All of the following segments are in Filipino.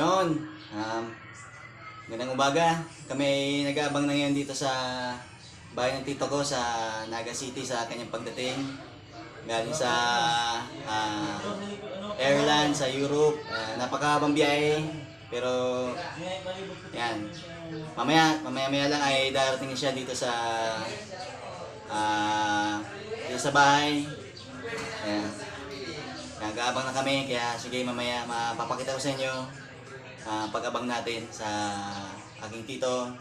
Yun. Magandang umaga. Kami ay nag-aabang na ngayon dito sa bahay ng tito ko sa Naga City sa kanyang pagdating. Galing sa Ireland, sa Europe. Napakahabang biyahe. Pero yan. Mamaya lang ay darating siya dito sa bahay. Ayan. Nag-aabang na kami, kaya sige mamaya mapapakita ko sa inyo pag-abang natin sa aking tito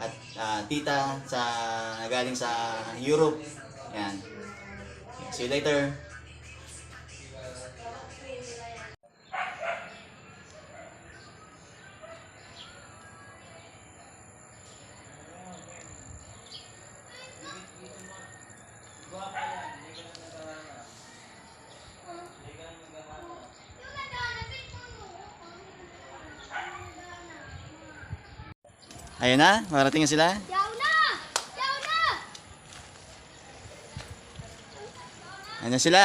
at tita sa galing sa Europe. Yan. See you later. Ayun na, marating na sila. Yaw na! Yaw na! Ayun na sila.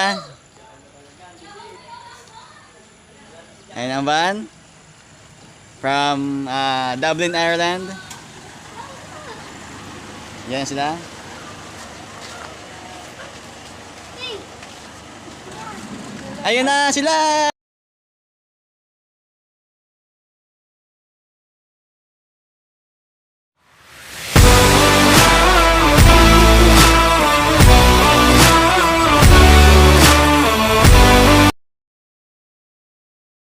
Ayun ang van. From Dublin, Ireland. Yan sila. Ayun na sila!